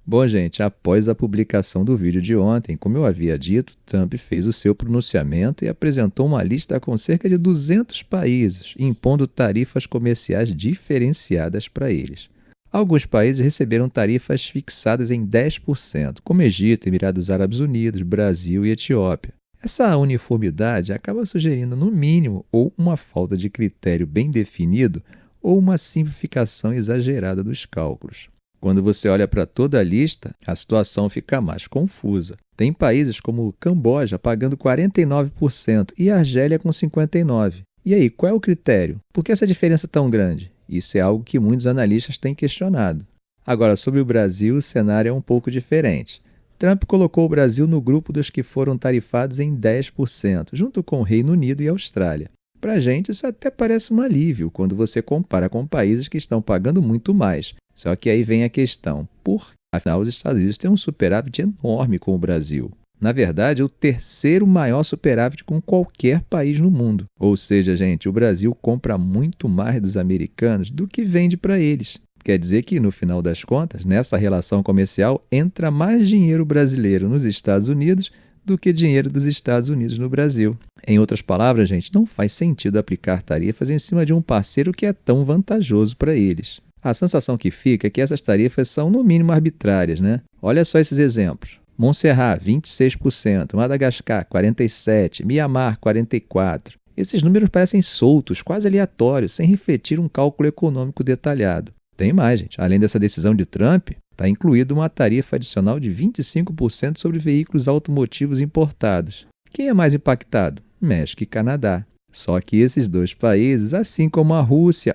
Bom, gente, após a publicação do vídeo de ontem, como eu havia dito, Trump fez o seu pronunciamento e apresentou uma lista com cerca de 200 países, impondo tarifas comerciais diferenciadas para eles. Alguns países receberam tarifas fixadas em 10%, como Egito, Emirados Árabes Unidos, Brasil e Etiópia. Essa uniformidade acaba sugerindo, no mínimo, ou uma falta de critério bem definido ou uma simplificação exagerada dos cálculos. Quando você olha para toda a lista, a situação fica mais confusa. Tem países como Camboja pagando 49% e Argélia com 59%. E aí, qual é o critério? Por que essa diferença é tão grande? Isso é algo que muitos analistas têm questionado. Agora, sobre o Brasil, o cenário é um pouco diferente. Trump colocou o Brasil no grupo dos que foram tarifados em 10%, junto com o Reino Unido e a Austrália. Para a gente, isso até parece um alívio quando você compara com países que estão pagando muito mais. Só que aí vem a questão, afinal os Estados Unidos têm um superávit enorme com o Brasil. Na verdade, é o terceiro maior superávit com qualquer país no mundo. Ou seja, gente, o Brasil compra muito mais dos americanos do que vende para eles. Quer dizer que, no final das contas, nessa relação comercial, entra mais dinheiro brasileiro nos Estados Unidos do que dinheiro dos Estados Unidos no Brasil. Em outras palavras, gente, não faz sentido aplicar tarifas em cima de um parceiro que é tão vantajoso para eles. A sensação que fica é que essas tarifas são, no mínimo, arbitrárias, né? Olha só esses exemplos. Montserrat, 26%, Madagascar, 47%, Mianmar, 44%. Esses números parecem soltos, quase aleatórios, sem refletir um cálculo econômico detalhado. Tem mais, gente. Além dessa decisão de Trump, está incluída uma tarifa adicional de 25% sobre veículos automotivos importados. Quem é mais impactado? México e Canadá. Só que esses dois países, assim como a Rússia,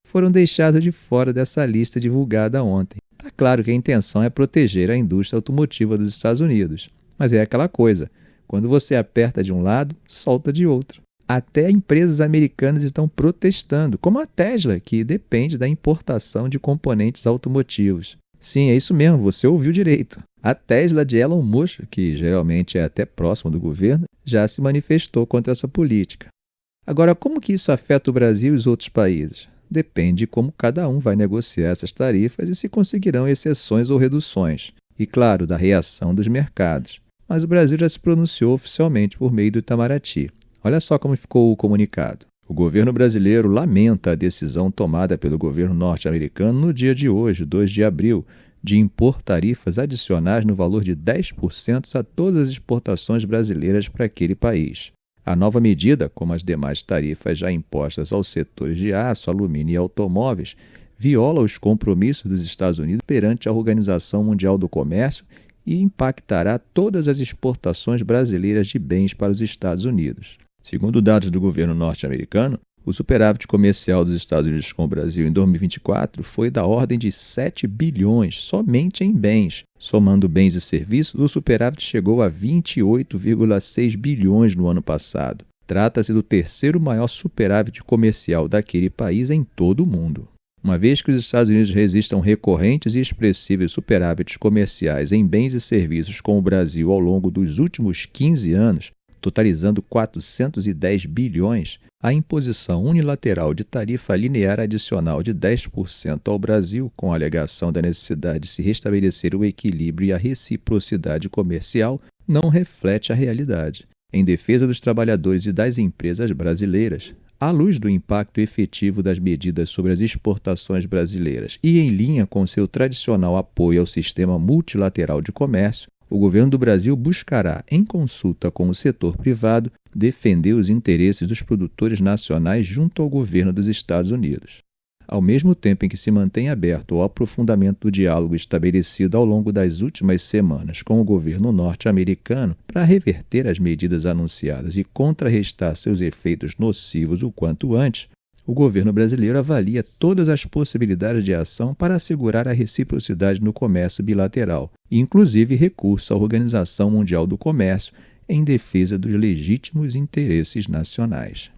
foram deixados de fora dessa lista divulgada ontem. Está claro que a intenção é proteger a indústria automotiva dos Estados Unidos. Mas é aquela coisa, quando você aperta de um lado, solta de outro. Até empresas americanas estão protestando, como a Tesla, que depende da importação de componentes automotivos. Sim, é isso mesmo, você ouviu direito. A Tesla de Elon Musk, que geralmente é até próximo do governo, já se manifestou contra essa política. Agora, como que isso afeta o Brasil e os outros países? Depende de como cada um vai negociar essas tarifas e se conseguirão exceções ou reduções. E, claro, da reação dos mercados. Mas o Brasil já se pronunciou oficialmente por meio do Itamaraty. Olha só como ficou o comunicado. O governo brasileiro lamenta a decisão tomada pelo governo norte-americano no dia de hoje, 2 de abril, de impor tarifas adicionais no valor de 10% a todas as exportações brasileiras para aquele país. A nova medida, como as demais tarifas já impostas aos setores de aço, alumínio e automóveis, viola os compromissos dos Estados Unidos perante a Organização Mundial do Comércio e impactará todas as exportações brasileiras de bens para os Estados Unidos. Segundo dados do governo norte-americano, o superávit comercial dos Estados Unidos com o Brasil em 2024 foi da ordem de 7 bilhões somente em bens. Somando bens e serviços, o superávit chegou a 28,6 bilhões no ano passado. Trata-se do terceiro maior superávit comercial daquele país em todo o mundo. Uma vez que os Estados Unidos resistam recorrentes e expressivos superávites comerciais em bens e serviços com o Brasil ao longo dos últimos 15 anos, totalizando 410 bilhões, a imposição unilateral de tarifa linear adicional de 10% ao Brasil, com a alegação da necessidade de se restabelecer o equilíbrio e a reciprocidade comercial, não reflete a realidade. Em defesa dos trabalhadores e das empresas brasileiras, à luz do impacto efetivo das medidas sobre as exportações brasileiras e em linha com seu tradicional apoio ao sistema multilateral de comércio, o governo do Brasil buscará, em consulta com o setor privado, defender os interesses dos produtores nacionais junto ao governo dos Estados Unidos. Ao mesmo tempo em que se mantém aberto ao aprofundamento do diálogo estabelecido ao longo das últimas semanas com o governo norte-americano para reverter as medidas anunciadas e contrarrestar seus efeitos nocivos o quanto antes, o governo brasileiro avalia todas as possibilidades de ação para assegurar a reciprocidade no comércio bilateral, inclusive recurso à Organização Mundial do Comércio em defesa dos legítimos interesses nacionais.